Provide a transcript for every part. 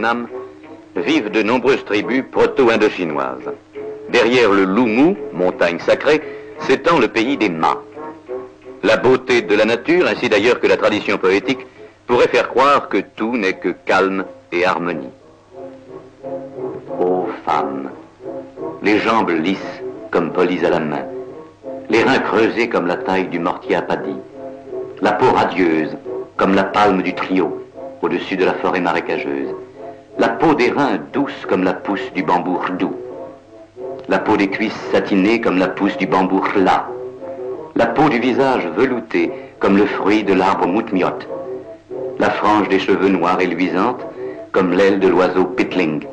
Vietnam, vivent de nombreuses tribus proto-indo-chinoises. Derrière le Loumou, montagne sacrée, s'étend le pays des Ma. La beauté de la nature, ainsi d'ailleurs que la tradition poétique, pourrait faire croire que tout n'est que calme et harmonie. Ô femmes, les jambes lisses comme polies à la main, les reins creusés comme la taille du mortier à paddy, la peau radieuse comme la palme du trio au-dessus de la forêt marécageuse, la peau des reins douce comme la pousse du bambou rdou, la peau des cuisses satinée comme la pousse du bambou rla, la peau du visage veloutée comme le fruit de l'arbre moutmiot, la frange des cheveux noirs et luisante comme l'aile de l'oiseau pitling,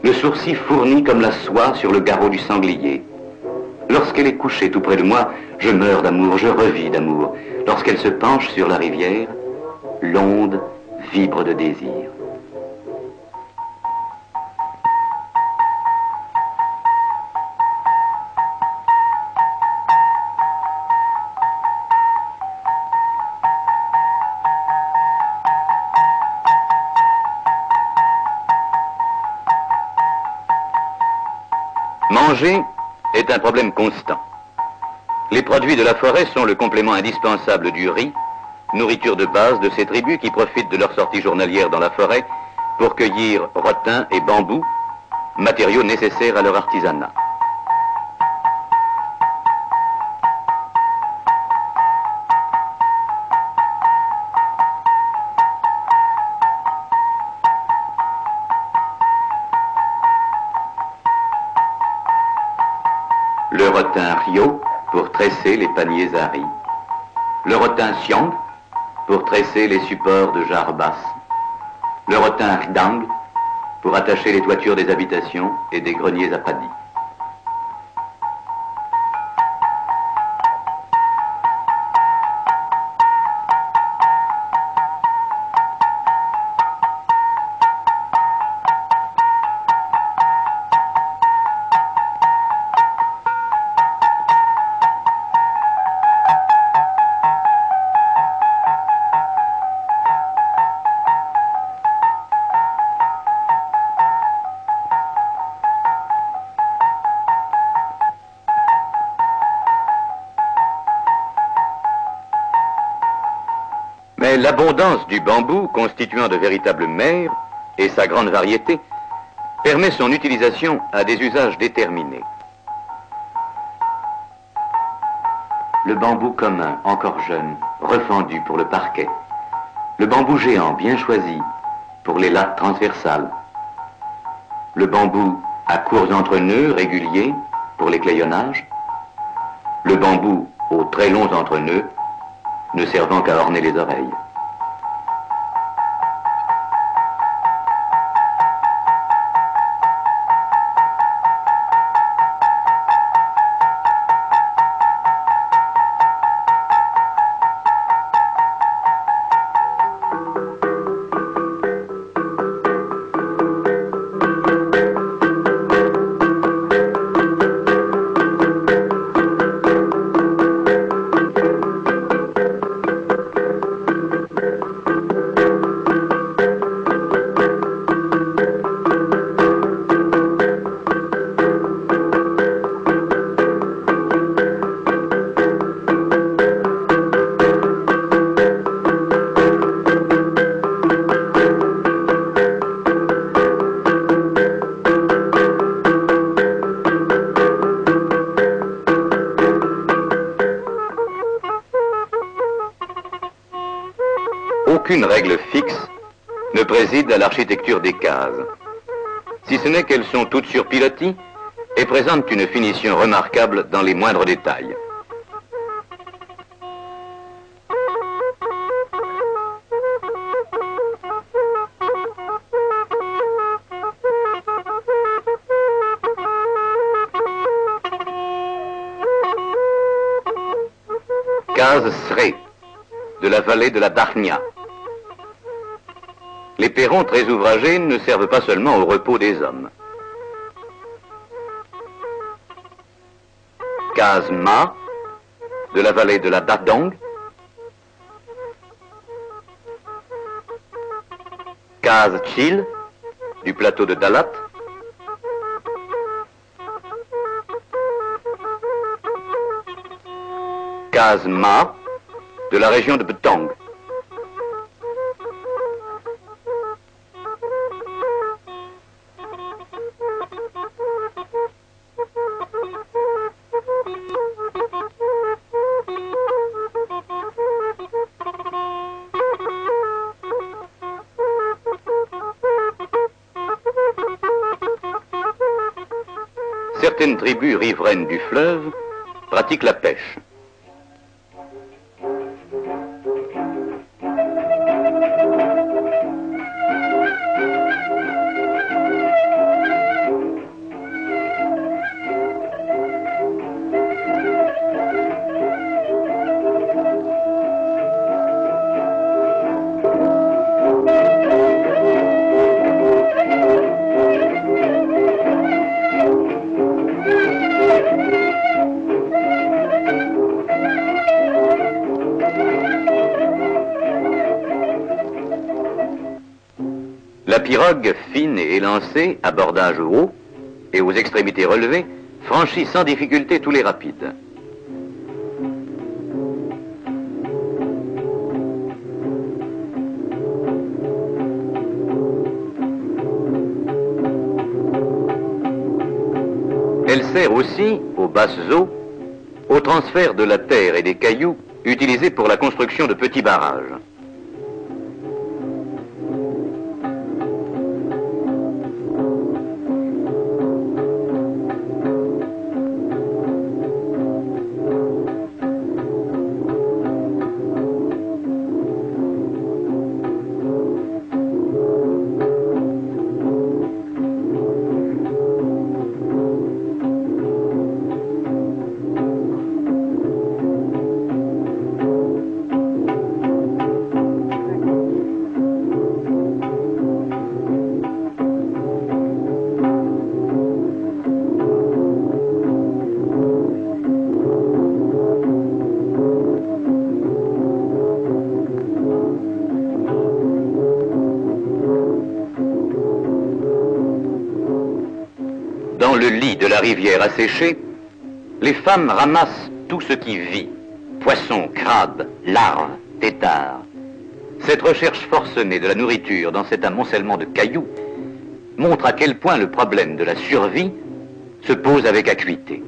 le sourcil fourni comme la soie sur le garrot du sanglier. Lorsqu'elle est couchée tout près de moi, je meurs d'amour, je revis d'amour. Lorsqu'elle se penche sur la rivière, l'onde vibre de désir. Manger est un problème constant. Les produits de la forêt sont le complément indispensable du riz, nourriture de base de ces tribus qui profitent de leur sortie journalière dans la forêt pour cueillir rotin et bambou, matériaux nécessaires à leur artisanat. Le rotin rio pour tresser les paniers à riz. Le rotin siong pour tresser les supports de jarres basses. Le rotin rdang pour attacher les toitures des habitations et des greniers à paddy. Mais l'abondance du bambou, constituant de véritables mers, et sa grande variété, permet son utilisation à des usages déterminés. Le bambou commun, encore jeune, refendu pour le parquet. Le bambou géant, bien choisi, pour les lattes transversales. Le bambou à courts entrenœuds réguliers, pour l'éclayonnage. Le bambou aux très longs entrenœuds, ne servant qu'à orner les oreilles. Aucune règle fixe ne préside à l'architecture des cases, si ce n'est qu'elles sont toutes sur pilotis et présentent une finition remarquable dans les moindres détails. Case Sré, de la vallée de la Darnia. Les perrons très ouvragés ne servent pas seulement au repos des hommes. Case Ma, de la vallée de la Dadong. Case Chil, du plateau de Dalat, Kaz Ma de la région de Betong. Certaines tribus riveraines du fleuve pratiquent la pêche. La pirogue, fine et élancée, à bordage haut et aux extrémités relevées, franchit sans difficulté tous les rapides. Elle sert aussi, aux basses eaux, au transfert de la terre et des cailloux utilisés pour la construction de petits barrages. Dans le lit de la rivière asséchée, les femmes ramassent tout ce qui vit, poissons, crabes, larves, têtards. Cette recherche forcenée de la nourriture dans cet amoncellement de cailloux montre à quel point le problème de la survie se pose avec acuité.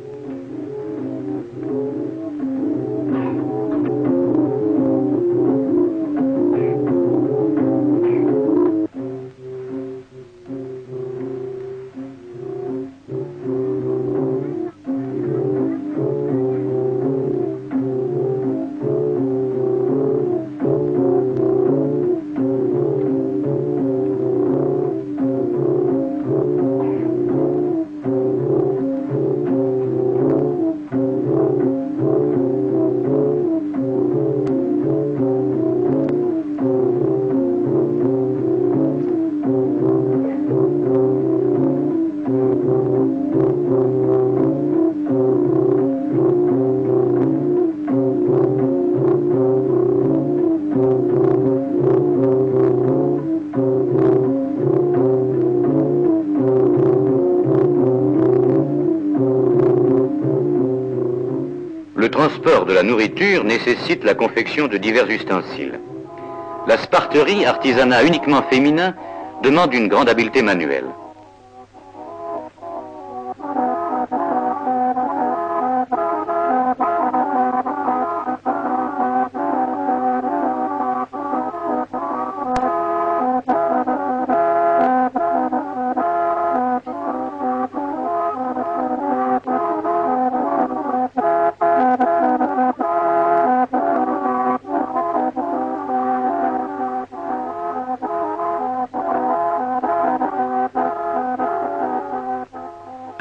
Le transport de la nourriture nécessite la confection de divers ustensiles. La sparterie, artisanat uniquement féminin, demande une grande habileté manuelle.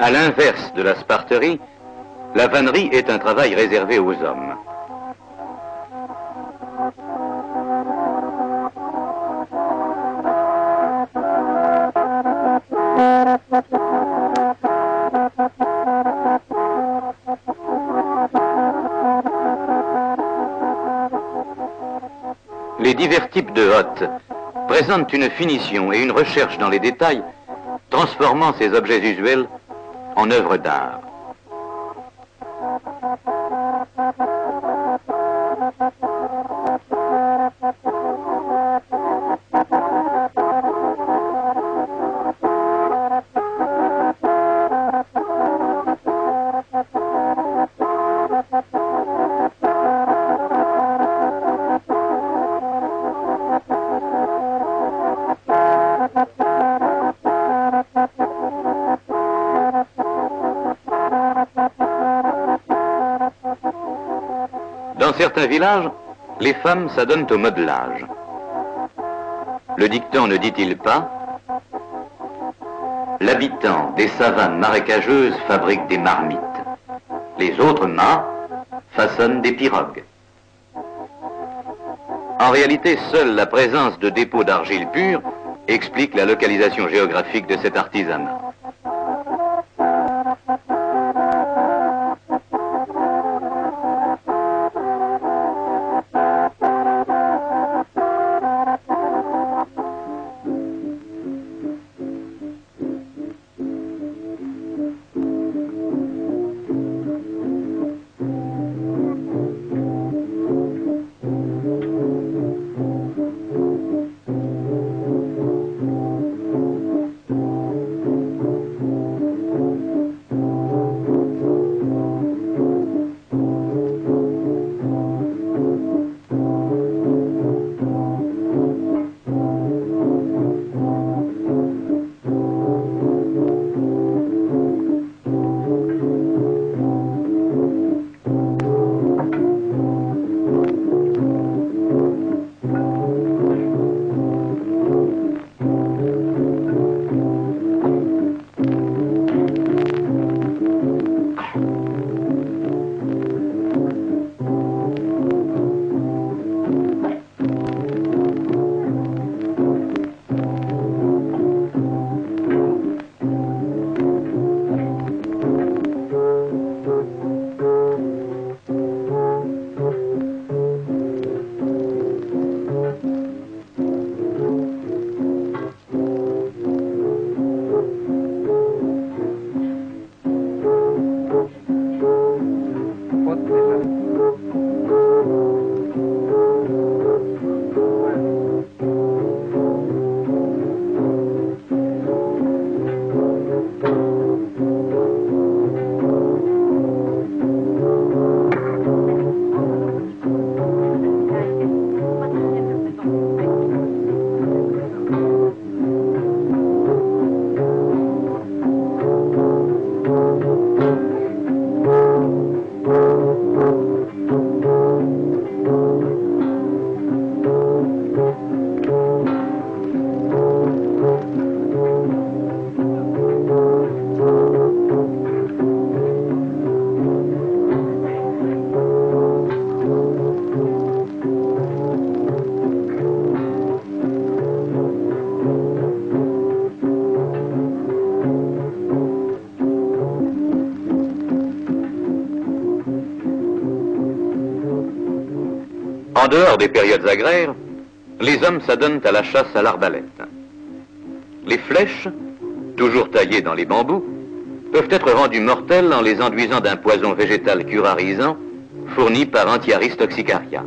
À l'inverse de la sparterie, la vannerie est un travail réservé aux hommes. Les divers types de hottes présentent une finition et une recherche dans les détails transformant ces objets usuels en œuvres d'art. Dans certains villages, les femmes s'adonnent au modelage. Le dicton ne dit-il pas « L'habitant des savanes marécageuses fabrique des marmites. Les autres mâts façonnent des pirogues. » En réalité, seule la présence de dépôts d'argile pure explique la localisation géographique de cet artisanat. En dehors des périodes agraires, les hommes s'adonnent à la chasse à l'arbalète. Les flèches, toujours taillées dans les bambous, peuvent être rendues mortelles en les enduisant d'un poison végétal curarisant fourni par Antiaris toxicaria.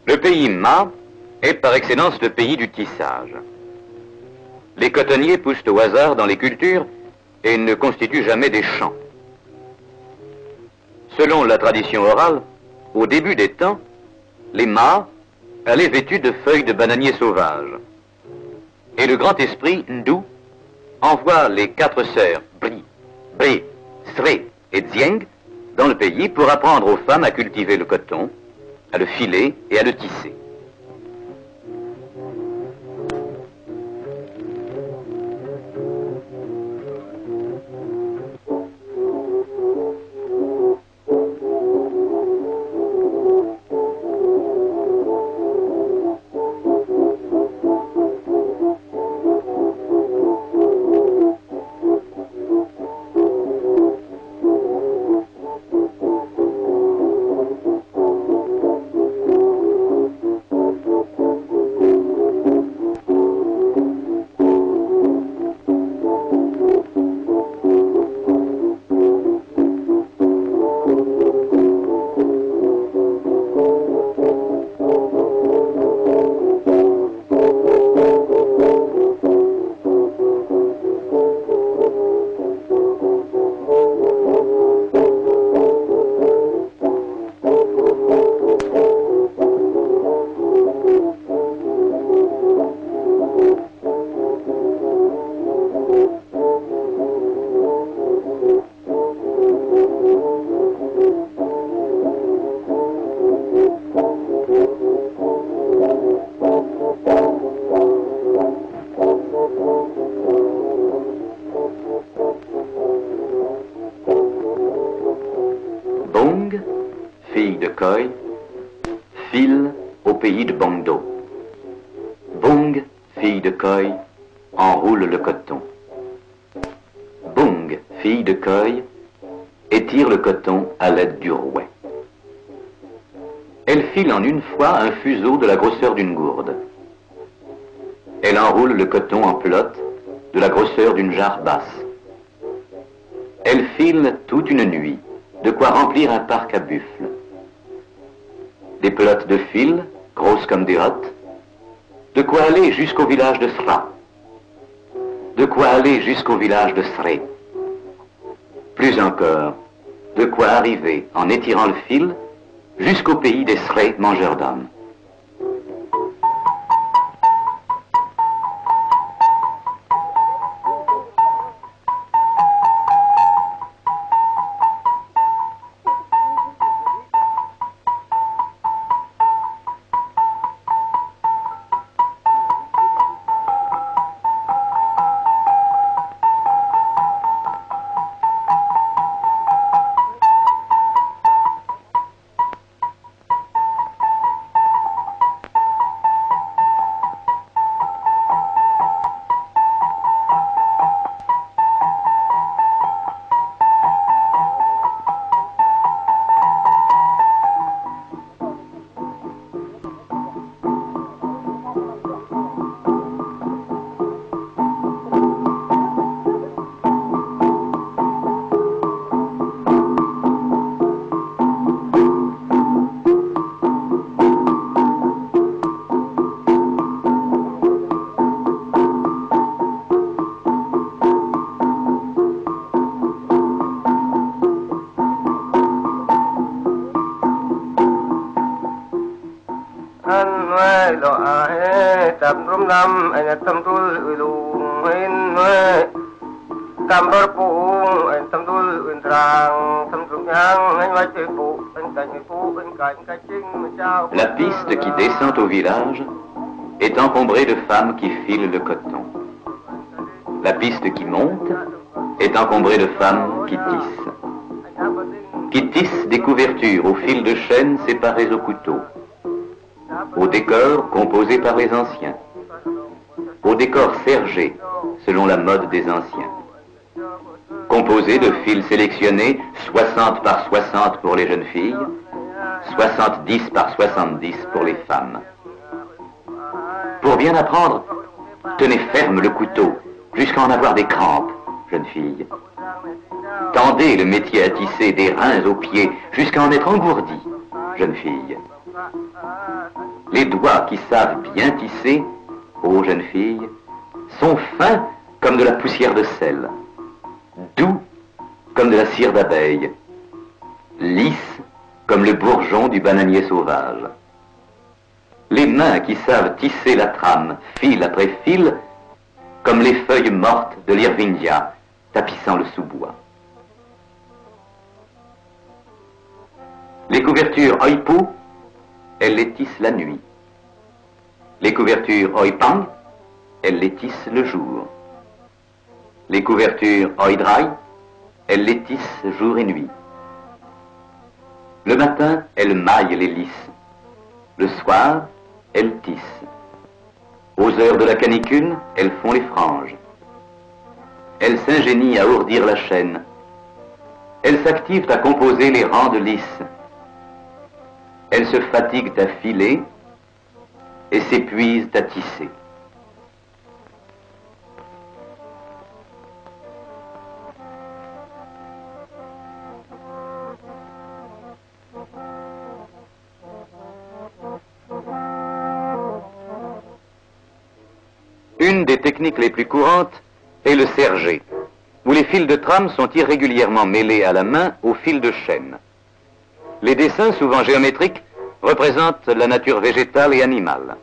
Le pays Ma est par excellence le pays du tissage. Les cotonniers poussent au hasard dans les cultures et ne constituent jamais des champs. Selon la tradition orale, au début des temps, les mâts allaient vêtus de feuilles de bananier sauvage. Et le grand esprit, Ndu, envoie les 4 sœurs, Bri, Bre, Sre et Dzieng, dans le pays pour apprendre aux femmes à cultiver le coton, à le filer et à le tisser. Fille de Khoi, file au pays de Bongdo. Bung, fille de Khoi, enroule le coton. Bung, fille de Khoi, étire le coton à l'aide du rouet. Elle file en une fois un fuseau de la grosseur d'une gourde. Elle enroule le coton en pelote de la grosseur d'une jarre basse. Elle file toute une nuit, de quoi remplir un parc à buffles. Des pelotes de fil, grosses comme des hottes, de quoi aller jusqu'au village de Sra, de quoi aller jusqu'au village de Sre. Plus encore, de quoi arriver, en étirant le fil, jusqu'au pays des Sre mangeurs d'hommes. La piste qui descend au village est encombrée de femmes qui filent le coton. La piste qui monte est encombrée de femmes qui tissent des couvertures au fil de chêne séparées au couteau, au décor composé par les anciens, au décor sergé selon la mode des anciens, composé de fils sélectionnés 60 par 60 pour les jeunes filles, 70 par 70 pour les femmes. Pour bien apprendre, tenez ferme le couteau jusqu'à en avoir des crampes, jeune fille. Tendez le métier à tisser des reins aux pieds jusqu'à en être engourdi, jeune fille. Les doigts qui savent bien tisser, ô jeune fille, sont fins comme de la poussière de sel, doux comme de la cire d'abeille. lisses comme le bourgeon du bananier sauvage. Les mains qui savent tisser la trame, fil après fil, comme les feuilles mortes de l'Irvingia, tapissant le sous-bois. Les couvertures Oipu, elles les tissent la nuit. Les couvertures Oipang, elles les tissent le jour. Les couvertures Oidrai, elles les tissent jour et nuit. Le matin, elles maillent les lisses. Le soir, elles tissent. Aux heures de la canicule, elles font les franges. Elles s'ingénient à ourdir la chaîne. Elles s'activent à composer les rangs de lisses. Elles se fatiguent à filer et s'épuisent à tisser. Une des techniques les plus courantes est le sergé, où les fils de trame sont irrégulièrement mêlés à la main aux fils de chaîne. Les dessins, souvent géométriques, représentent la nature végétale et animale.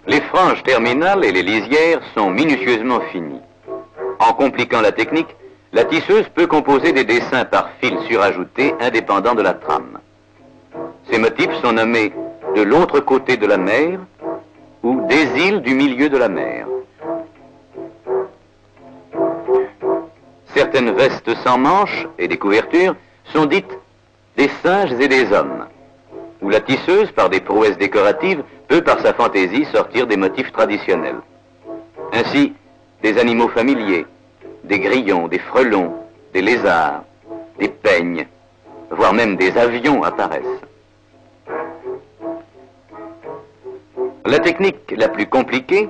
Les franges terminales et les lisières sont minutieusement finies. En compliquant la technique, la tisseuse peut composer des dessins par fils surajoutés indépendants de la trame. Ces motifs sont nommés de l'autre côté de la mer ou des îles du milieu de la mer. Certaines vestes sans manches et des couvertures sont dites des singes et des hommes, où la tisseuse, par des prouesses décoratives, peut par sa fantaisie sortir des motifs traditionnels. Ainsi, des animaux familiers, des grillons, des frelons, des lézards, des peignes, voire même des avions apparaissent. La technique la plus compliquée,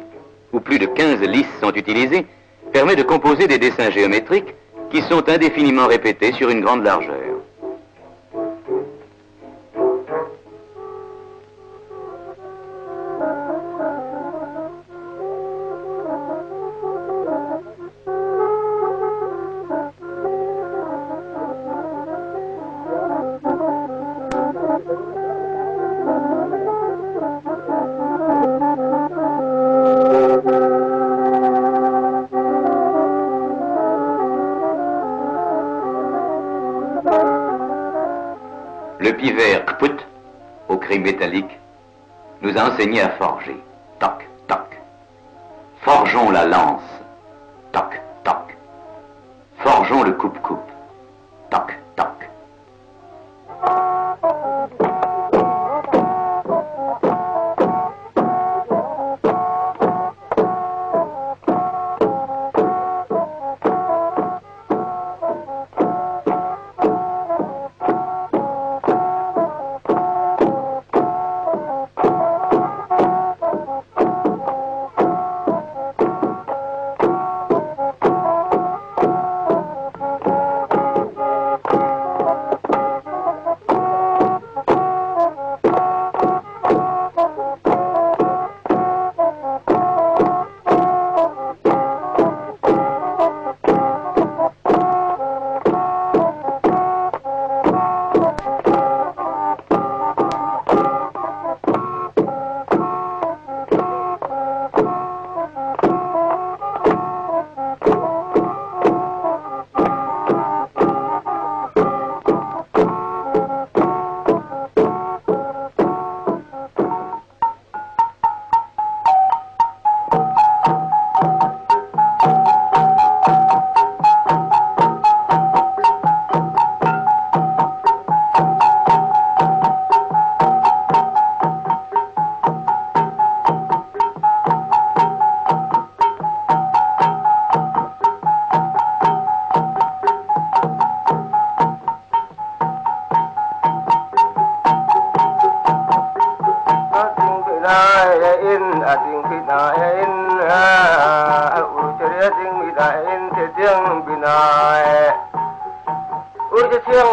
où plus de 15 lisses sont utilisées, permet de composer des dessins géométriques qui sont indéfiniment répétés sur une grande largeur. Le pivert Kput, au cri métallique, nous a enseigné à forger. Toc, toc. Forgeons la lance. Toc, toc. Forgeons le coupe-coupe. Toc, toc.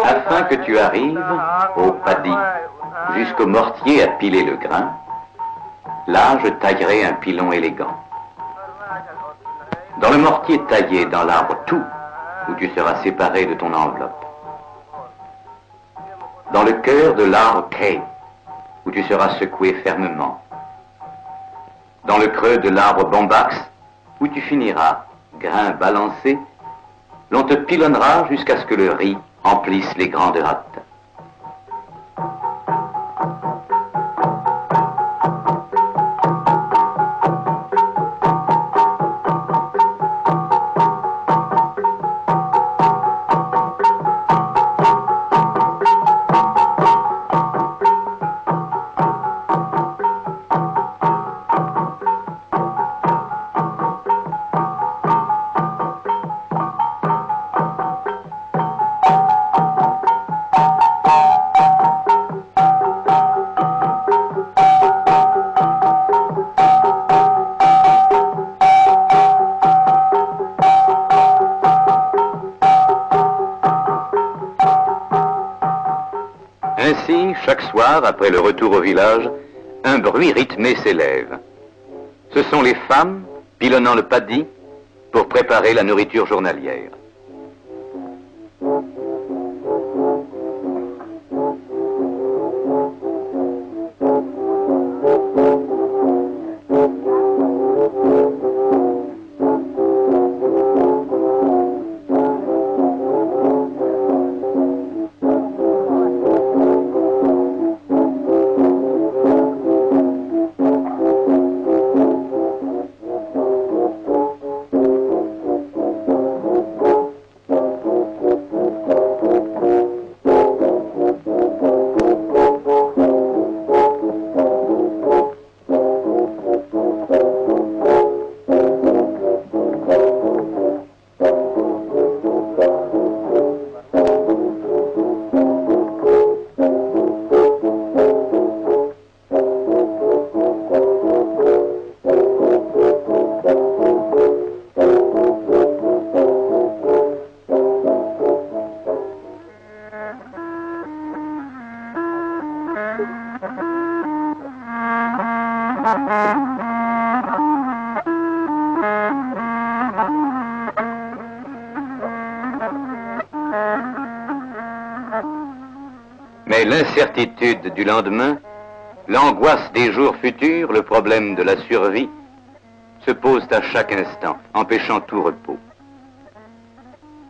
Afin que tu arrives au paddy, jusqu'au mortier à piler le grain, là je taillerai un pilon élégant. Dans le mortier taillé dans l'arbre tout, où tu seras séparé de ton enveloppe. Dans le cœur de l'arbre Kay, où tu seras secoué fermement. Dans le creux de l'arbre Bombax, où tu finiras, grain balancé, l'on te pilonnera jusqu'à ce que le riz emplisse les grandes hâtes. Ainsi, chaque soir, après le retour au village, un bruit rythmé s'élève. Ce sont les femmes, pilonnant le paddy, pour préparer la nourriture journalière. Mais l'incertitude du lendemain, l'angoisse des jours futurs, le problème de la survie, se posent à chaque instant, empêchant tout repos.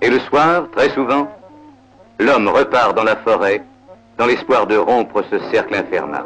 Et le soir, très souvent, l'homme repart dans la forêt, dans l'espoir de rompre ce cercle infernal.